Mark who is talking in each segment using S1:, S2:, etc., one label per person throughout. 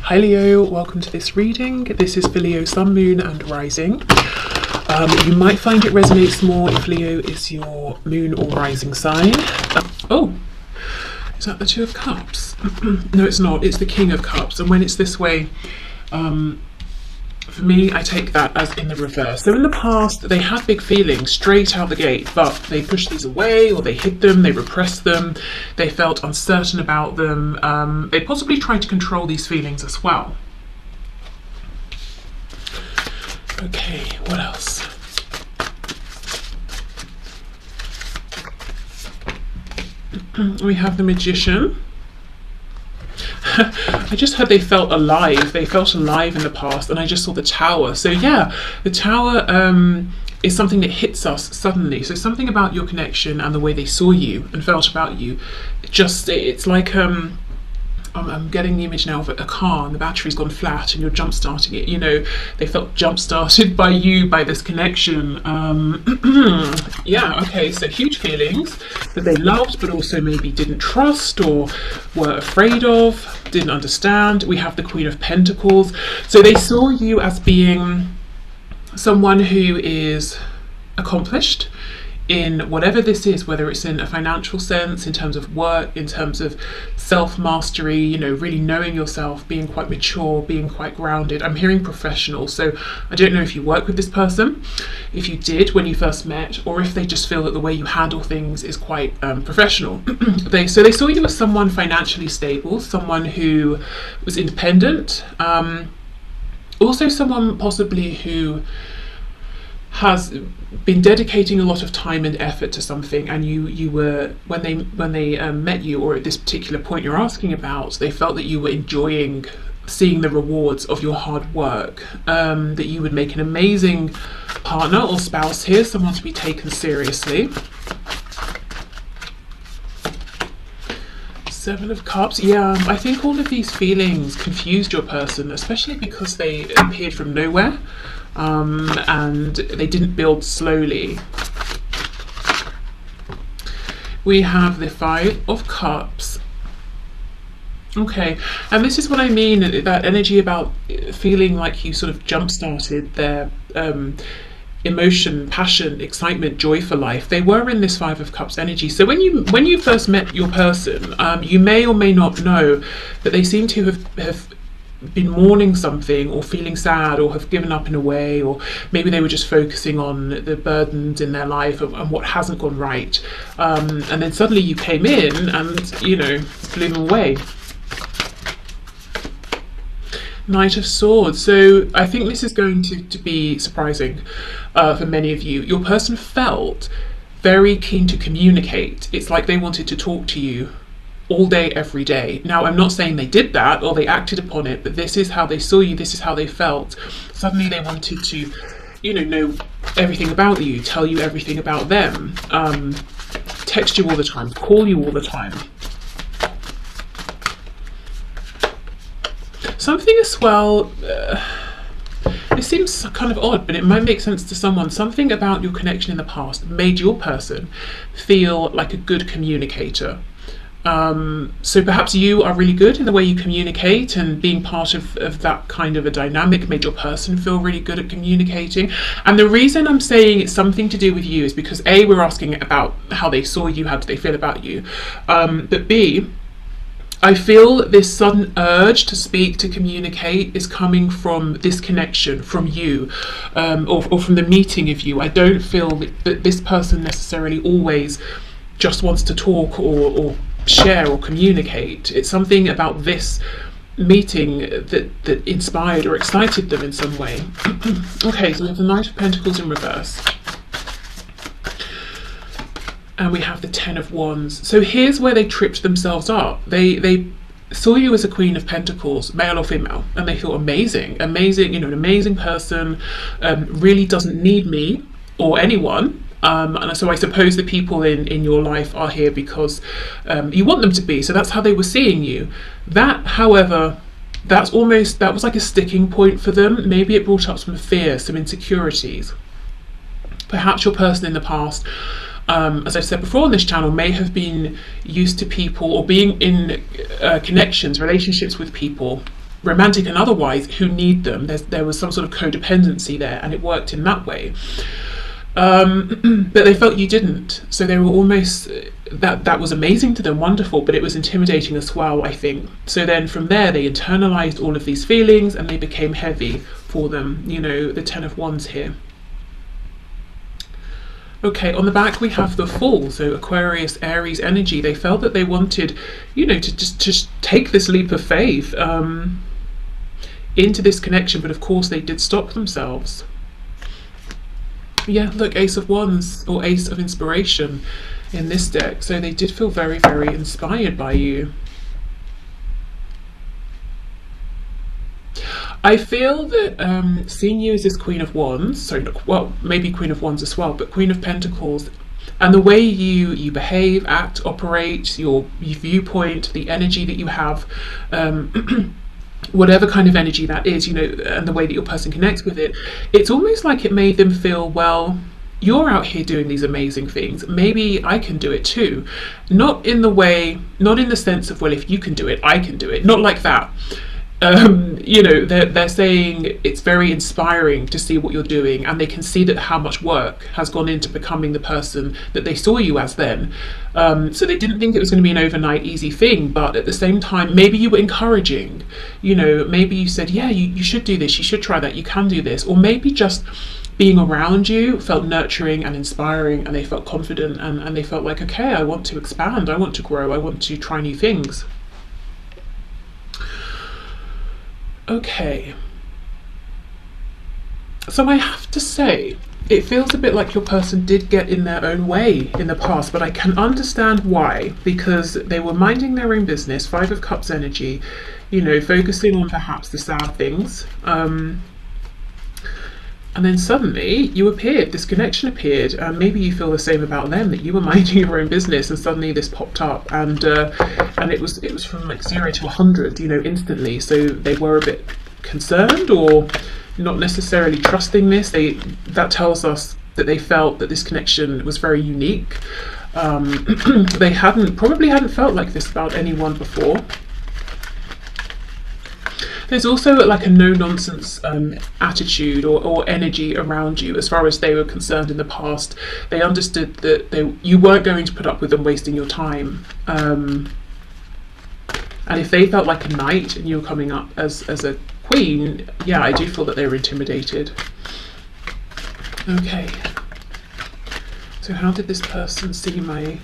S1: Hi Leo, welcome to this reading. This is for Leo Sun, Moon and Rising. You might find it resonates more if Leo is your Moon or Rising sign. Oh, is that the Two of Cups? No, it's not. It's the King of Cups. And when it's this way, for me, I take that as in the reverse. So in the past, they had big feelings straight out the gate, but they pushed these away or they hid them, they repressed them, they felt uncertain about them. They possibly tried to control these feelings as well. Okay, what else? We have the Magician. I just heard they felt alive. They felt alive in the past, and I just saw the Tower. So yeah, the Tower is something that hits us suddenly. So something about your connection and the way they saw you and felt about you. It's like I'm getting the image now of a car and the battery's gone flat and you're jump starting it. You know, they felt jump started by you, by this connection. Yeah, okay, so huge feelings that they loved but also maybe didn't trust or were afraid of, didn't understand. We have the Queen of Pentacles. So they saw you as being someone who is accomplished in whatever this is, whether it's in a financial sense, in terms of work, in terms of self-mastery, you know, really knowing yourself, being quite mature, being quite grounded. I'm hearing professional, so I don't know if you work with this person, if you did when you first met, or if they just feel that the way you handle things is quite professional. They saw you as someone financially stable, someone who was independent, also someone possibly who has been dedicating a lot of time and effort to something, and you were when they met you, or at this particular point you're asking about, they felt that you were enjoying seeing the rewards of your hard work, that you would make an amazing partner or spouse here, someone to be taken seriously. Seven of Cups. Yeah, I think all of these feelings confused your person, especially because they appeared from nowhere. And they didn't build slowly. We have the Five of Cups. Okay, and this is what I mean, that energy about feeling like you sort of jump-started their emotion, passion, excitement, joy for life. They were in this Five of Cups energy. So when you first met your person, you may or may not know that they seem to have been mourning something, or feeling sad, or have given up in a way, or maybe they were just focusing on the burdens in their life and what hasn't gone right, and then suddenly you came in and, you know, blew them away. Knight of Swords. So I think this is going to be surprising for many of you. Your person felt very keen to communicate. It's like they wanted to talk to you all day, every day. Now, I'm not saying they did that or they acted upon it, but this is how they saw you, this is how they felt. Suddenly they wanted to, you know everything about you, tell you everything about them, text you all the time, call you all the time. Something as well, it seems kind of odd, but it might make sense to someone. Something about your connection in the past made your person feel like a good communicator. So perhaps you are really good in the way you communicate, and being part of that kind of a dynamic made your person feel really good at communicating. And the reason I'm saying it's something to do with you is because A, we're asking about how they saw you, how did they feel about you, but B, I feel this sudden urge to speak, to communicate, is coming from this connection, from you, or from the meeting of you. I don't feel that this person necessarily always just wants to talk or share or communicate. It's something about this meeting that inspired or excited them in some way. Okay, so we have the Knight of Pentacles in reverse. And we have the Ten of Wands. So here's where they tripped themselves up. They saw you as a Queen of Pentacles, male or female, and they thought amazing, you know, an amazing person, really doesn't need me or anyone. And so I suppose the people in your life are here because you want them to be. So that's how they were seeing you. That, however, that was like a sticking point for them. Maybe it brought up some fear, some insecurities. Perhaps your person in the past, as I've said before on this channel, may have been used to people or being in connections, relationships with people romantic and otherwise, who need them. There was some sort of codependency there, and it worked in that way. But they felt you didn't, so they were almost, that was amazing to them, wonderful, but it was intimidating as well, I think. So then from there they internalized all of these feelings, and they became heavy for them, you know, the 10 of Wands here. Okay, on the back we have the Fool, so Aquarius, Aries energy. They felt that they wanted, you know, to just take this leap of faith into this connection, but of course they did stop themselves. Yeah, look, Ace of Wands, or Ace of Inspiration in this deck. So they did feel very, very inspired by you. I feel that seeing you as this Queen of Wands, sorry, well, maybe Queen of Wands as well, but Queen of Pentacles, and the way you behave, act, operate, your viewpoint, the energy that you have, whatever kind of energy that is, you know, and the way that your person connects with it, it's almost like it made them feel, well, you're out here doing these amazing things, maybe I can do it too. Not in the sense of, well, if you can do it, I can do it, not like that. You know, they're saying it's very inspiring to see what you're doing, and they can see that how much work has gone into becoming the person that they saw you as then. So they didn't think it was going to be an overnight easy thing, but at the same time, maybe you were encouraging, you know, maybe you said, yeah, you should do this, you should try that, you can do this, or maybe just being around you felt nurturing and inspiring, and they felt confident, and they felt like, okay, I want to expand, I want to grow, I want to try new things. Okay, so I have to say, it feels a bit like your person did get in their own way in the past, but I can understand why, because they were minding their own business, 5 of Cups energy, you know, focusing on perhaps the sad things, and then suddenly you appeared, this connection appeared, and maybe you feel the same about them, that you were minding your own business and suddenly this popped up, and it was from like 0 to 100, you know, instantly. So they were a bit concerned, or not necessarily trusting this. That tells us that they felt that this connection was very unique. They probably hadn't felt like this about anyone before. There's also like a no-nonsense attitude or energy around you as far as they were concerned in the past. They understood that you weren't going to put up with them wasting your time. And if they felt like a knight and you were coming up as a queen, yeah, I do feel that they were intimidated. Okay. So how did this person see my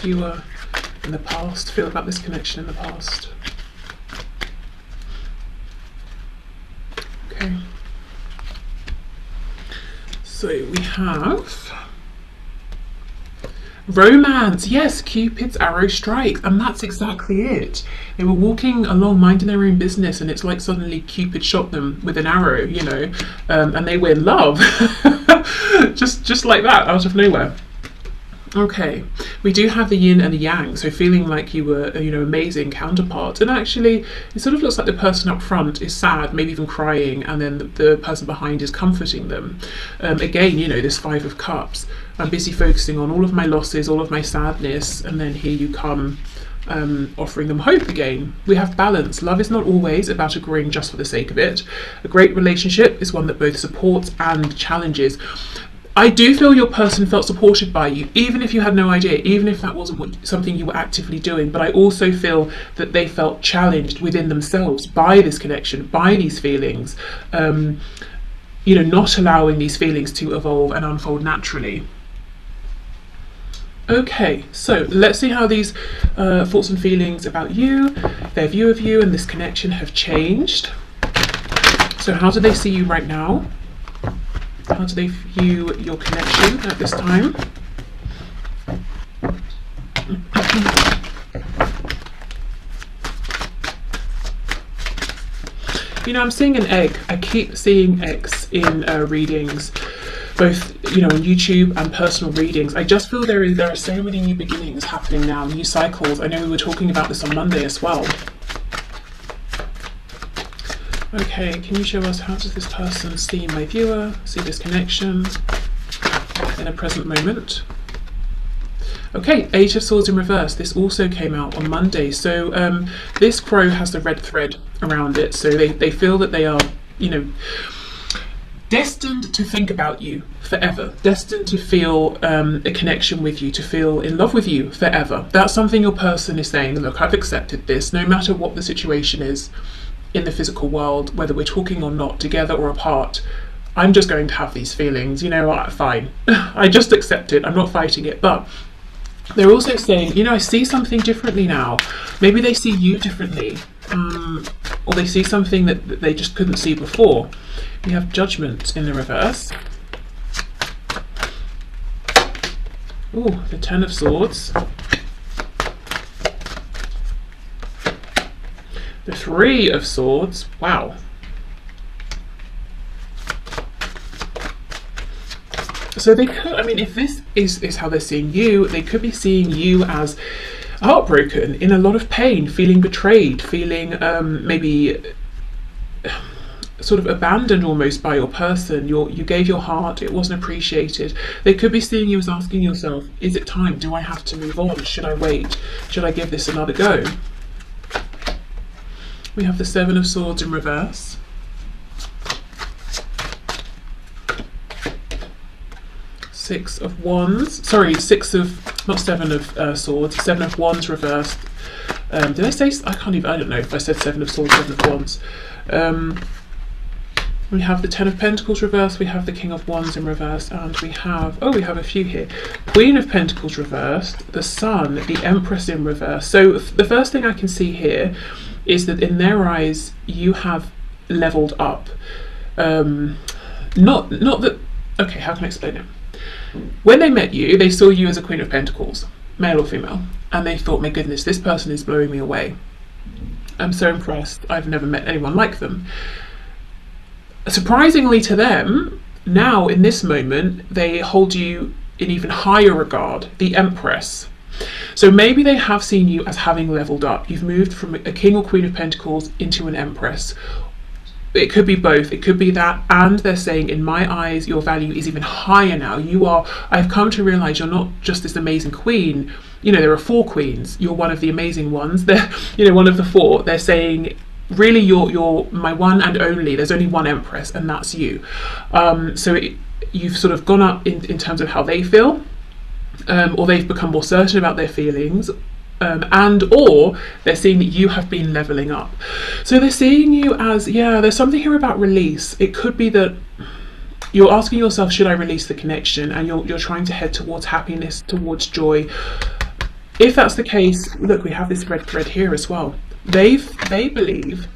S1: viewer in the past, feel about this connection in the past? Okay, so we have romance. Yes, Cupid's arrow strikes, and that's exactly it. They were walking along minding their own business, and it's like suddenly Cupid shot them with an arrow, you know, and they were in love. just like that, out of nowhere. Okay, we do have the yin and the yang, so feeling like you were, you know, amazing counterpart, and actually it sort of looks like the person up front is sad, maybe even crying, and then the person behind is comforting them. Again, you know, this 5 of Cups, I'm busy focusing on all of my losses, all of my sadness, and then here you come, offering them hope again. We have balance. Love is not always about agreeing just for the sake of it. A great relationship is one that both supports and challenges. I do feel your person felt supported by you, even if you had no idea, even if that wasn't something you were actively doing. But I also feel that they felt challenged within themselves by this connection, by these feelings, you know, not allowing these feelings to evolve and unfold naturally. Okay, so let's see how these thoughts and feelings about you, their view of you and this connection have changed. So how do they see you right now? How do they view your connection at this time? You know, I'm seeing an egg. I keep seeing eggs in readings, both, you know, on YouTube and personal readings. I just feel there are so many new beginnings happening now, new cycles. I know we were talking about this on Monday as well. Okay, can you show us how does this person see my viewer, see this connection in a present moment? Okay, Eight of Swords in reverse. This also came out on Monday. So this crow has the red thread around it. So they feel that they are, you know, destined to think about you forever, destined to feel a connection with you, to feel in love with you forever. That's something your person is saying, look, I've accepted this, no matter what the situation is in the physical world, whether we're talking or not, together or apart, I'm just going to have these feelings, you know, fine. I just accept it, I'm not fighting it. But they're also saying, you know, I see something differently now. Maybe they see you differently, or they see something that they just couldn't see before. We have Judgment in the reverse. Oh, the Ten of Swords. The Three of Swords. Wow. So they could, I mean, if this is how they're seeing you, they could be seeing you as heartbroken, in a lot of pain, feeling betrayed, feeling maybe sort of abandoned almost by your person. You gave your heart, it wasn't appreciated. They could be seeing you as asking yourself, is it time? Do I have to move on? Should I wait? Should I give this another go? We have the Seven of Swords in reverse. Six of Wands, sorry, not Seven of Swords, Seven of Wands reversed. Did I say, I don't know if I said Seven of Swords, Seven of Wands. We have the Ten of Pentacles reversed, we have the King of Wands in reverse, and we have a few here. Queen of Pentacles reversed, the Sun, the Empress in reverse. So the first thing I can see here is that in their eyes, you have leveled up. Not that, okay, how can I explain it? When they met you, they saw you as a Queen of Pentacles, male or female, and they thought, my goodness, this person is blowing me away. I'm so impressed. I've never met anyone like them. Surprisingly to them, now in this moment, they hold you in even higher regard, the Empress. So maybe they have seen you as having leveled up. You've moved from a King or Queen of Pentacles into an Empress. It could be both. It could be that, and they're saying, in my eyes, your value is even higher now. I've come to realize you're not just this amazing queen. You know, there are 4 queens. You're one of the amazing ones. They're, you know, one of the 4. They're saying, really, you're my one and only. There's only one Empress, and that's you. You've sort of gone up in terms of how they feel, or they've become more certain about their feelings. Or they're seeing that you have been leveling up. So they're seeing you as, there's something here about release. It could be that you're asking yourself, should I release the connection? And you're trying to head towards happiness, towards joy. If that's the case, look, we have this red thread here as well. They believe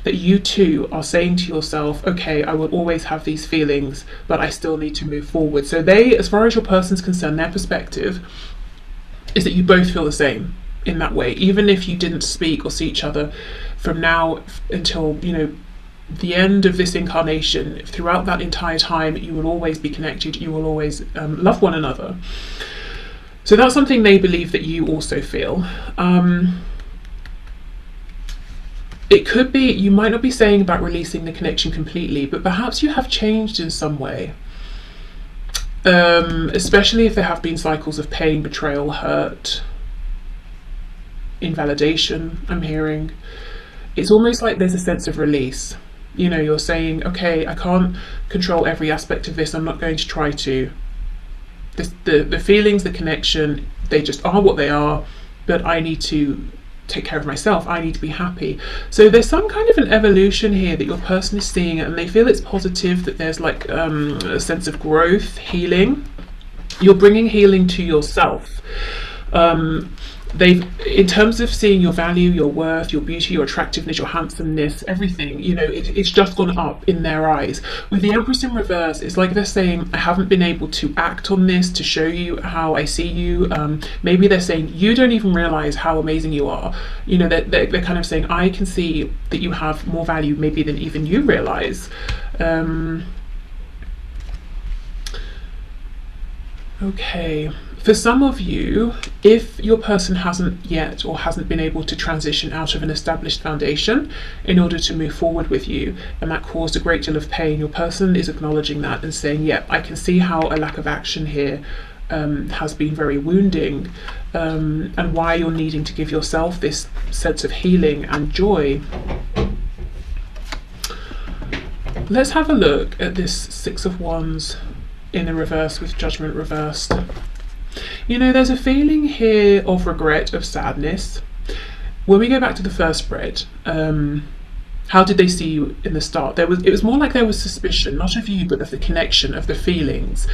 S1: that you too are saying to yourself, okay, I will always have these feelings, but I still need to move forward. So they, as far as your person's concerned, their perspective is that you both feel the same in that way. Even if you didn't speak or see each other from now until, you know, the end of this incarnation, throughout that entire time, you will always be connected, you will always love one another. So that's something they believe that you also feel. It could be, you might not be saying about releasing the connection completely, but perhaps you have changed in some way. Especially if there have been cycles of pain, betrayal, hurt, invalidation, I'm hearing. It's almost like there's a sense of release. You know, you're saying, okay, I can't control every aspect of this, I'm not going to try to. The feelings, the connection, they just are what they are, but I need to take care of myself, I need to be happy. So there's some kind of an evolution here that your person is seeing, and they feel it's positive, that there's like a sense of growth, healing. You're bringing healing to yourself. In terms of seeing your value, your worth, your beauty, your attractiveness, your handsomeness, everything, you know, it's just gone up in their eyes. With the Empress in reverse, it's like they're saying, I haven't been able to act on this to show you how I see you. Maybe they're saying, you don't even realize how amazing you are. You know, they're kind of saying, I can see that you have more value maybe than even you realize. Okay. For some of you, if your person hasn't yet or hasn't been able to transition out of an established foundation in order to move forward with you, and that caused a great deal of pain, your person is acknowledging that and saying, yeah, I can see how a lack of action here has been very wounding, and why you're needing to give yourself this sense of healing and joy. Let's have a look at this Six of Wands in the reverse with Judgment reversed. You know, there's a feeling here of regret, of sadness. When we go back to the first spread, how did they see you in the start? It was more like there was suspicion, not of you, but of the connection, of the feelings.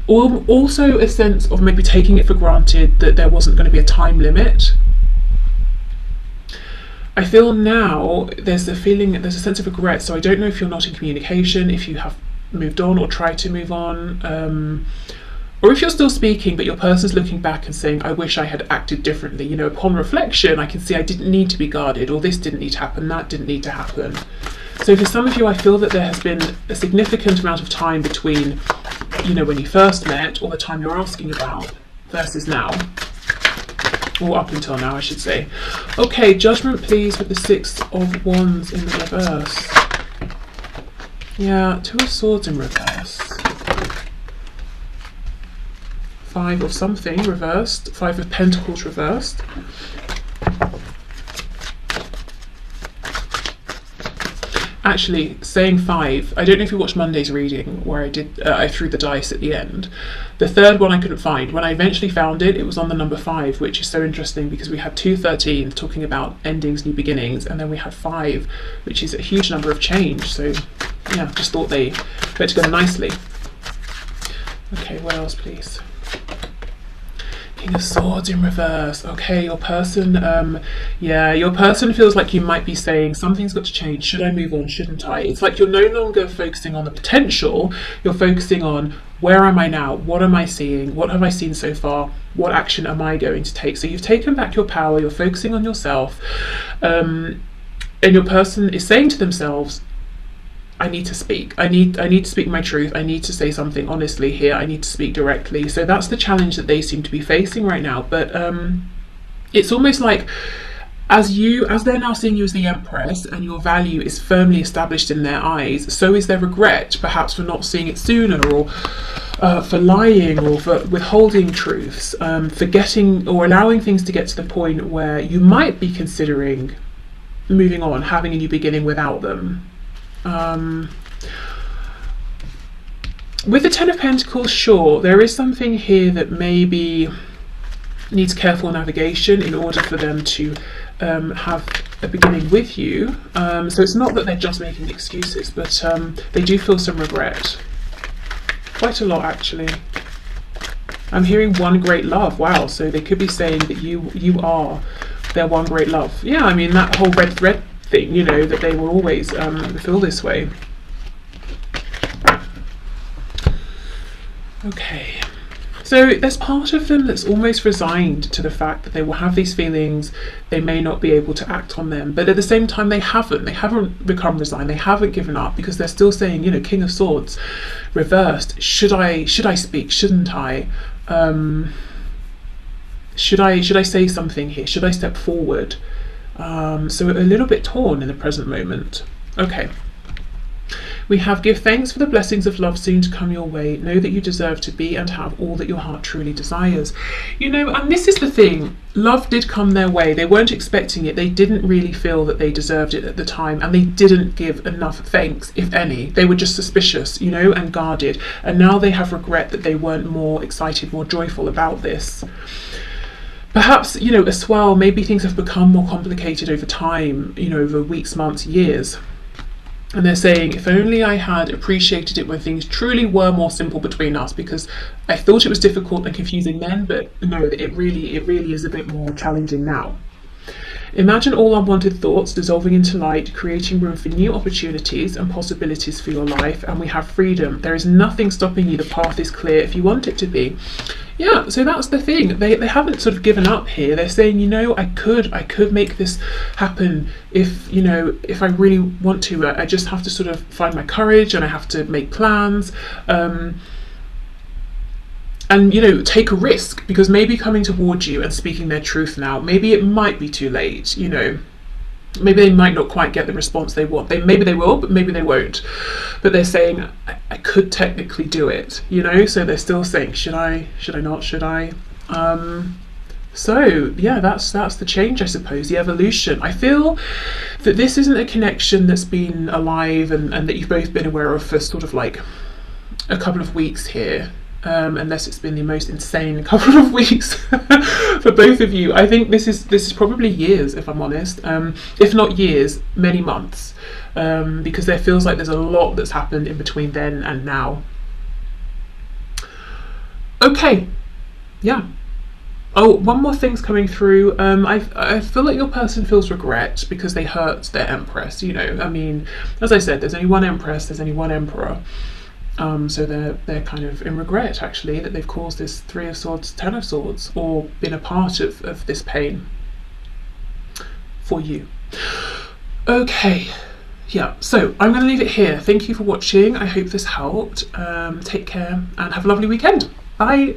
S1: Also a sense of maybe taking it for granted that there wasn't going to be a time limit. I feel now there's a sense of regret, so I don't know if you're not in communication, if you have moved on or tried to move on, or if you're still speaking but your person's looking back and saying, I wish I had acted differently. You know, upon reflection I can see I didn't need to be guarded, or this didn't need to happen, that didn't need to happen. So for some of you, I feel that there has been a significant amount of time between, you know, when you first met or the time you're asking about versus now, or up until now I should say. Okay, Judgment please with the Six of Wands in the reverse. Yeah, Two of Swords in reverse. Five of something reversed. Five of Pentacles reversed. Actually, saying five, I don't know if you watched Monday's reading where I threw the dice at the end. The third one I couldn't find. When I eventually found it, it was on the number 5, which is so interesting because we had 2 13s talking about endings, new beginnings, and then we had 5, which is a huge number of change. So yeah, just thought they went together nicely. Okay, what else please? King of Swords in reverse. Okay, your person, your person feels like you might be saying something's got to change. Should I move on? Shouldn't I? It's like you're no longer focusing on the potential. You're focusing on where am I now? What am I seeing? What have I seen so far? What action am I going to take? So you've taken back your power. You're focusing on yourself, and your person is saying to themselves, I need to speak. I need to speak my truth. I need to say something honestly here. I need to speak directly. So that's the challenge that they seem to be facing right now. But it's almost like as they're now seeing you as the Empress and your value is firmly established in their eyes, so is their regret, perhaps for not seeing it sooner, or for lying, or for withholding truths, forgetting or allowing things to get to the point where you might be considering moving on, having a new beginning without them. With the Ten of Pentacles, sure, there is something here that maybe needs careful navigation in order for them to have a beginning with you. So it's not that they're just making excuses, but they do feel some regret. Quite a lot, actually. I'm hearing one great love. Wow, so they could be saying that you are their one great love. Yeah, I mean, that whole red thread thing, you know, that they will always feel this way. Okay, so there's part of them that's almost resigned to the fact that they will have these feelings, they may not be able to act on them, but at the same time they haven't become resigned, they haven't given up, because they're still saying, you know, King of Swords reversed, should I speak, shouldn't I? Should I say something here? Should I step forward? So a little bit torn in the present moment. Okay. We have give thanks for the blessings of love soon to come your way. Know that you deserve to be and have all that your heart truly desires. You know, and this is the thing. Love did come their way. They weren't expecting it. They didn't really feel that they deserved it at the time, and they didn't give enough thanks, if any. They were just suspicious, you know, and guarded. And now they have regret that they weren't more excited, more joyful about this. Perhaps, you know, as well, maybe things have become more complicated over time, you know, over weeks, months, years. And they're saying, if only I had appreciated it when things truly were more simple between us, because I thought it was difficult and confusing then, but no, it really is a bit more challenging now. Imagine all unwanted thoughts dissolving into light, creating room for new opportunities and possibilities for your life, and we have freedom. There is nothing stopping you. The path is clear if you want it to be. Yeah, so that's the thing. They haven't sort of given up here. They're saying, you know, I could make this happen if, you know, if I really want to. I just have to sort of find my courage, and I have to make plans. And, you know, take a risk, because maybe coming towards you and speaking their truth now, maybe it might be too late, you know. Maybe they might not quite get the response they want. Maybe they will, but maybe they won't. But they're saying, I could technically do it, you know? So they're still saying, should I not, should I? So yeah, that's the change, I suppose, the evolution. I feel that this isn't a connection that's been alive and that you've both been aware of for sort of like a couple of weeks here. Unless it's been the most insane couple of weeks for both of you. I think this is probably years, if I'm honest. If not years, many months, because there feels like there's a lot that's happened in between then and now. Okay, yeah. Oh, one more thing's coming through. I feel like your person feels regret because they hurt their empress. You know, I mean, as I said, there's only one empress, there's only one emperor. So they're kind of in regret, actually, that they've caused this 3 of Swords, 10 of Swords, or been a part of this pain for you. Okay, yeah, so I'm going to leave it here. Thank you for watching. I hope this helped. Take care and have a lovely weekend. Bye.